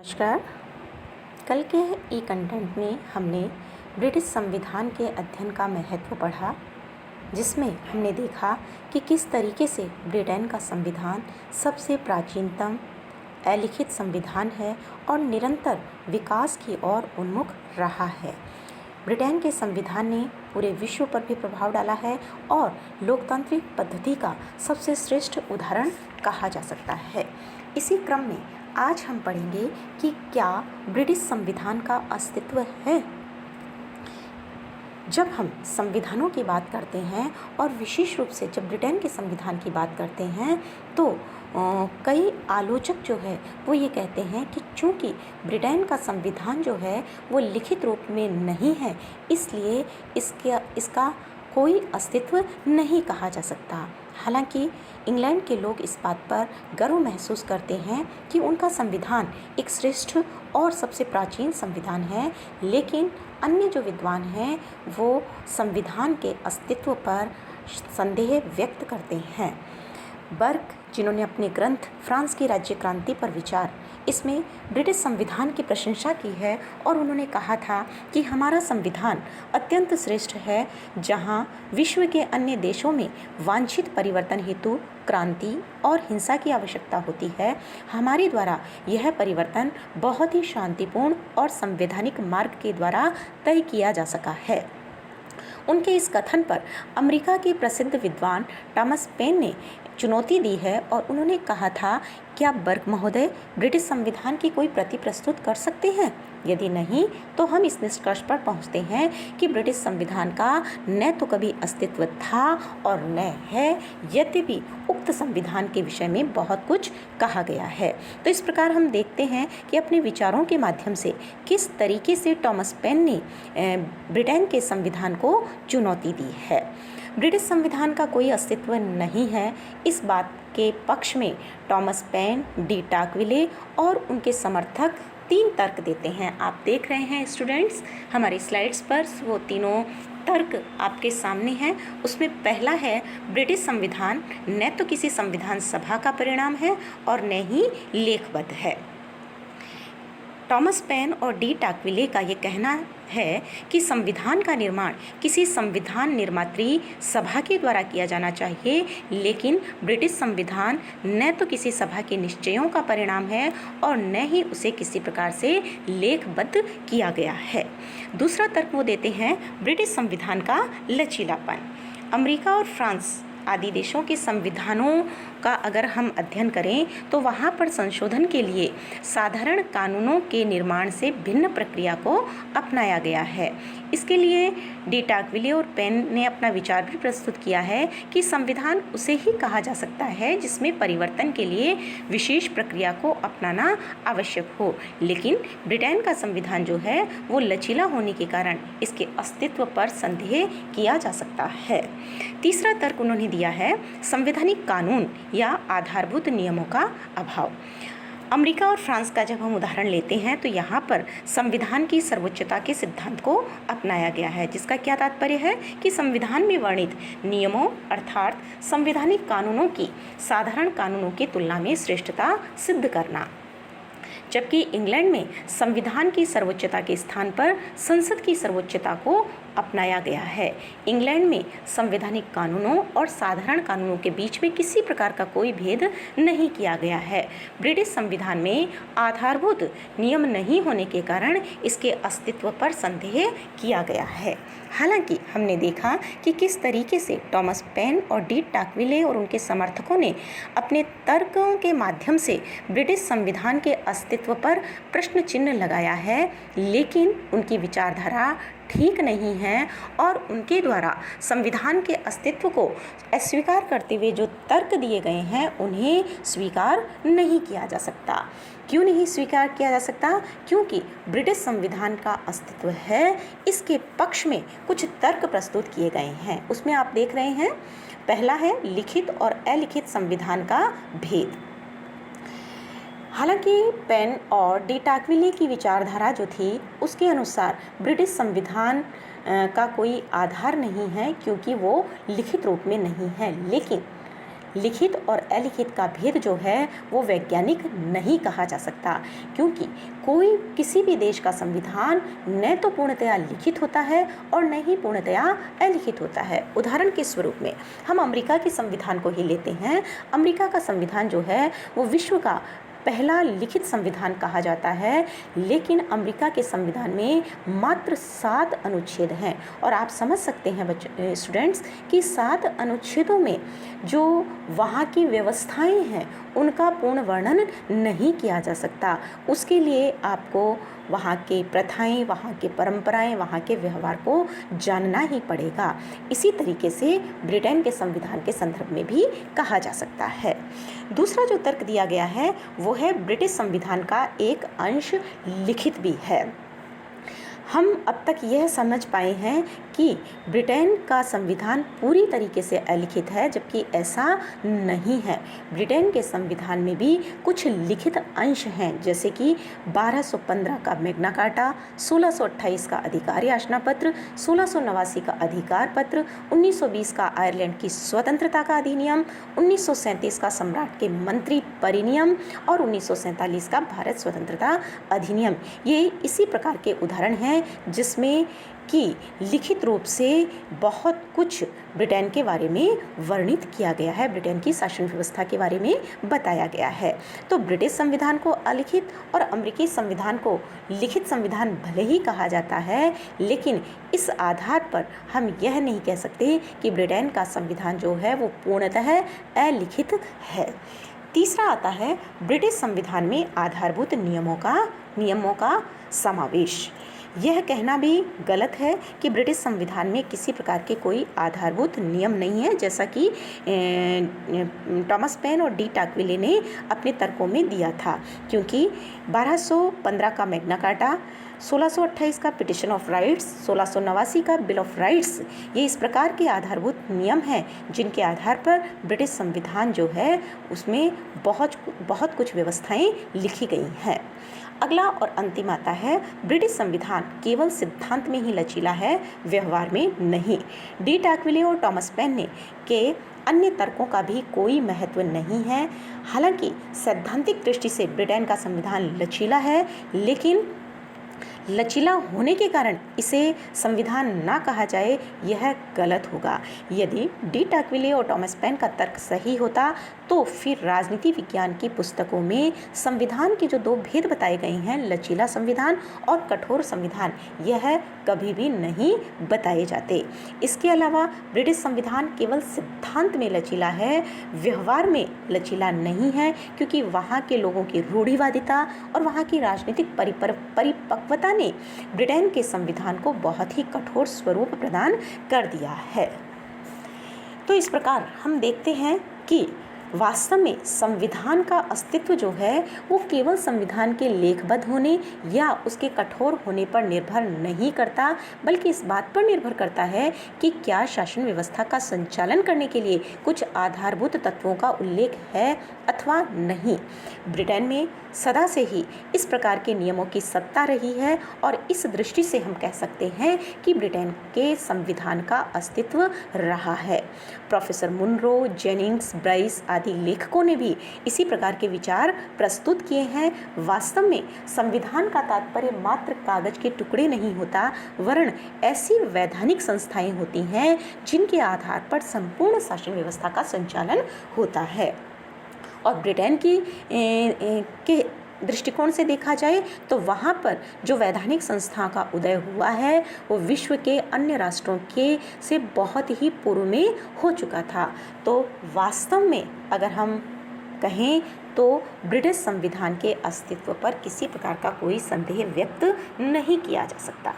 नमस्कार। कल के ई कंटेंट में हमने ब्रिटिश संविधान के अध्ययन का महत्व पढ़ा, जिसमें हमने देखा कि किस तरीके से ब्रिटेन का संविधान सबसे प्राचीनतम अलिखित संविधान है और निरंतर विकास की ओर उन्मुख रहा है। ब्रिटेन के संविधान ने पूरे विश्व पर भी प्रभाव डाला है और लोकतांत्रिक पद्धति का सबसे श्रेष्ठ उदाहरण कहा जा सकता है। इसी क्रम में आज हम पढ़ेंगे कि क्या ब्रिटिश संविधान का अस्तित्व है। जब हम संविधानों की बात करते हैं और विशेष रूप से जब ब्रिटेन के संविधान की बात करते हैं तो कई आलोचक जो है वो ये कहते हैं कि चूँकि ब्रिटेन का संविधान जो है वो लिखित रूप में नहीं है, इसलिए इसका कोई अस्तित्व नहीं कहा जा सकता। हालांकि इंग्लैंड के लोग इस बात पर गर्व महसूस करते हैं कि उनका संविधान एक श्रेष्ठ और सबसे प्राचीन संविधान है, लेकिन अन्य जो विद्वान हैं वो संविधान के अस्तित्व पर संदेह व्यक्त करते हैं। बर्क, जिन्होंने अपने ग्रंथ फ्रांस की राज्य क्रांति पर विचार, इसमें ब्रिटिश संविधान की प्रशंसा की है और उन्होंने कहा था कि हमारा संविधान अत्यंत श्रेष्ठ है, जहां विश्व के अन्य देशों में वांछित परिवर्तन हेतु क्रांति और हिंसा की आवश्यकता होती है, हमारे द्वारा यह परिवर्तन बहुत ही शांतिपूर्ण और संवैधानिक मार्ग के द्वारा तय किया जा सका है। उनके इस कथन पर अमेरिका के प्रसिद्ध विद्वान टॉमस पेन ने चुनौती दी है और उन्होंने कहा था, क्या बर्क महोदय ब्रिटिश संविधान की कोई प्रति प्रस्तुत कर सकते हैं? यदि नहीं तो हम इस निष्कर्ष पर पहुंचते हैं कि ब्रिटिश संविधान का न तो कभी अस्तित्व था और न है, यद्यपि उक्त संविधान के विषय में बहुत कुछ कहा गया है। तो इस प्रकार हम देखते हैं कि अपने विचारों के माध्यम से किस तरीके से टॉमस पेन ने ब्रिटेन के संविधान को चुनौती दी है। ब्रिटिश संविधान का कोई अस्तित्व नहीं है, इस बात के पक्ष में टॉमस पेन, डी टाकविले और उनके समर्थक 3 तर्क देते हैं। आप देख रहे हैं स्टूडेंट्स हमारी स्लाइड्स पर वो तीनों तर्क आपके सामने हैं। उसमें पहला है, ब्रिटिश संविधान न तो किसी संविधान सभा का परिणाम है और न ही लेखबद्ध है। टॉमस पेन और डी टाकविले का ये कहना है कि संविधान का निर्माण किसी संविधान निर्मात्री सभा के द्वारा किया जाना चाहिए, लेकिन ब्रिटिश संविधान न तो किसी सभा के निश्चयों का परिणाम है और न ही उसे किसी प्रकार से लेखबद्ध किया गया है। दूसरा तर्क वो देते हैं, ब्रिटिश संविधान का लचीलापन। अमेरिका और फ्रांस आदि देशों के संविधानों का अगर हम अध्ययन करें तो वहाँ पर संशोधन के लिए साधारण कानूनों के निर्माण से भिन्न प्रक्रिया को अपनाया गया है। इसके लिए डी टाकविले और पेन ने अपना विचार भी प्रस्तुत किया है कि संविधान उसे ही कहा जा सकता है जिसमें परिवर्तन के लिए विशेष प्रक्रिया को अपनाना आवश्यक हो, लेकिन ब्रिटेन का संविधान जो है वो लचीला होने के कारण इसके अस्तित्व पर संदेह किया जा सकता है। तीसरा तर्क उन्होंने दिया है, संवैधानिक कानून या आधारभूत नियमों का अभाव। अमेरिका और फ्रांस का जब हम उदाहरण लेते हैं तो यहाँ पर संविधान की सर्वोच्चता के सिद्धांत को अपनाया गया है, जिसका क्या तात्पर्य है कि संविधान में वर्णित नियमों अर्थात संवैधानिक कानूनों की साधारण कानूनों की तुलना में श्रेष्ठता सिद्ध करना। जबकि इंग्लैंड में संविधान की सर्वोच्चता के स्थान पर संसद की सर्वोच्चता को अपनाया गया है। इंग्लैंड में संवैधानिक कानूनों और साधारण कानूनों के बीच में किसी प्रकार का कोई भेद नहीं किया गया है। ब्रिटिश संविधान में आधारभूत नियम नहीं होने के कारण इसके अस्तित्व पर संदेह किया गया है। हालांकि हमने देखा कि किस तरीके से टॉमस पेन और डी टाकविले और उनके समर्थकों ने अपने तर्कों के माध्यम से ब्रिटिश संविधान के अस्तित्व पर प्रश्न चिन्ह लगाया है, लेकिन उनकी विचारधारा ठीक नहीं है और उनके द्वारा संविधान के अस्तित्व को अस्वीकार करते हुए जो तर्क दिए गए हैं उन्हें स्वीकार नहीं किया जा सकता। क्यों नहीं स्वीकार किया जा सकता? क्योंकि ब्रिटिश संविधान का अस्तित्व है, इसके पक्ष में कुछ तर्क प्रस्तुत किए गए हैं। उसमें आप देख रहे हैं, पहला है लिखित और अलिखित संविधान का भेद। हालांकि पेन और डी टाकविले की विचारधारा जो थी उसके अनुसार ब्रिटिश संविधान का कोई आधार नहीं है क्योंकि वो लिखित रूप में नहीं है, लेकिन लिखित और अलिखित का भेद जो है वो वैज्ञानिक नहीं कहा जा सकता, क्योंकि कोई किसी भी देश का संविधान न तो पूर्णतया लिखित होता है और न ही पूर्णतया अलिखित होता है। उदाहरण के स्वरूप में हम अमेरिका के संविधान को ही लेते हैं। अमेरिका का संविधान जो है वो विश्व का पहला लिखित संविधान कहा जाता है, लेकिन अमेरिका के संविधान में मात्र 7 अनुच्छेद हैं और आप समझ सकते हैं स्टूडेंट्स कि 7 अनुच्छेदों में जो वहाँ की व्यवस्थाएं हैं उनका पूर्ण वर्णन नहीं किया जा सकता। उसके लिए आपको वहाँ के प्रथाएं, वहाँ के परंपराएं, वहाँ के व्यवहार को जानना ही पड़ेगा। इसी तरीके से ब्रिटेन के संविधान के संदर्भ में भी कहा जा सकता है। दूसरा जो तर्क दिया गया है वो है ब्रिटिश संविधान का एक अंश लिखित भी है। हम अब तक यह समझ पाए हैं कि ब्रिटेन का संविधान पूरी तरीके से अलिखित है, जबकि ऐसा नहीं है। ब्रिटेन के संविधान में भी कुछ लिखित अंश हैं, जैसे कि 1215 का मैग्ना कार्टा, 1628 का अधिकार याचना पत्र, 1689 का अधिकार पत्र, 1920 का आयरलैंड की स्वतंत्रता का अधिनियम, 1937 का सम्राट के मंत्री परिनियम और 1947 का भारत स्वतंत्रता अधिनियम। ये इसी प्रकार के उदाहरण हैं जिसमें कि लिखित रूप से बहुत कुछ ब्रिटेन के बारे में वर्णित किया गया है, ब्रिटेन की शासन व्यवस्था के बारे में बताया गया है। तो ब्रिटिश संविधान को अलिखित और अमेरिकी संविधान को लिखित संविधान भले ही कहा जाता है, लेकिन इस आधार पर हम यह नहीं कह सकते कि ब्रिटेन का संविधान जो है वो पूर्णतः अलिखित है। तीसरा आता है ब्रिटिश संविधान में आधारभूत नियमों का समावेश। यह कहना भी गलत है कि ब्रिटिश संविधान में किसी प्रकार के कोई आधारभूत नियम नहीं है, जैसा कि टॉमस पेन और डी टाकविले ने अपने तर्कों में दिया था, क्योंकि 1215 का मैग्ना कार्टा, 1628 का पिटिशन ऑफ राइट्स, 1689 का बिल ऑफ राइट्स, ये इस प्रकार के आधारभूत नियम हैं जिनके आधार पर ब्रिटिश संविधान जो है उसमें बहुत कुछ व्यवस्थाएं लिखी गई हैं। अगला और अंतिम आता है ब्रिटिश संविधान केवल सिद्धांत में ही लचीला है, व्यवहार में नहीं। डी टाकविले और टॉमस पेन ने के अन्य तर्कों का भी कोई महत्व नहीं है। हालांकि सैद्धांतिक दृष्टि से ब्रिटेन का संविधान लचीला है, लेकिन लचीला होने के कारण इसे संविधान ना कहा जाए यह गलत होगा। यदि डी टाकविले और टॉमस पेन का तर्क सही होता तो फिर राजनीति विज्ञान की पुस्तकों में संविधान के जो 2 भेद बताए गए हैं, लचीला संविधान और कठोर संविधान, यह कभी भी नहीं बताए जाते। इसके अलावा ब्रिटिश संविधान केवल सिद्धांत में लचीला है, व्यवहार में लचीला नहीं है, क्योंकि वहाँ के लोगों की रूढ़िवादिता और वहाँ की राजनीतिक परिपक्वता ने ब्रिटेन के संविधान को बहुत ही कठोर स्वरूप प्रदान कर दिया है। तो इस प्रकार हम देखते हैं कि वास्तव में संविधान का अस्तित्व जो है वो केवल संविधान के लेखबद्ध होने या उसके कठोर होने पर निर्भर नहीं करता, बल्कि इस बात पर निर्भर करता है कि क्या शासन व्यवस्था का संचालन करने के लिए कुछ आधारभूत तत्वों का उल्लेख है अथवा नहीं। ब्रिटेन में सदा से ही इस प्रकार के नियमों की सत्ता रही है और इस दृष्टि से हम कह सकते हैं कि ब्रिटेन के संविधान का अस्तित्व रहा है। प्रोफेसर मुनरो, जेनिंग्स, ब्राइस आदि लेखकों ने भी इसी प्रकार के विचार प्रस्तुत किए हैं। वास्तव में संविधान का तात्पर्य मात्र कागज के टुकड़े नहीं होता, वरन ऐसी वैधानिक संस्थाएं होती हैं जिनके आधार पर संपूर्ण शासन व्यवस्था का संचालन होता है। और ब्रिटेन के दृष्टिकोण से देखा जाए तो वहाँ पर जो वैधानिक संस्था का उदय हुआ है वो विश्व के अन्य राष्ट्रों के से बहुत ही पूर्व में हो चुका था। तो वास्तव में अगर हम कहें तो ब्रिटिश संविधान के अस्तित्व पर किसी प्रकार का कोई संदेह व्यक्त नहीं किया जा सकता।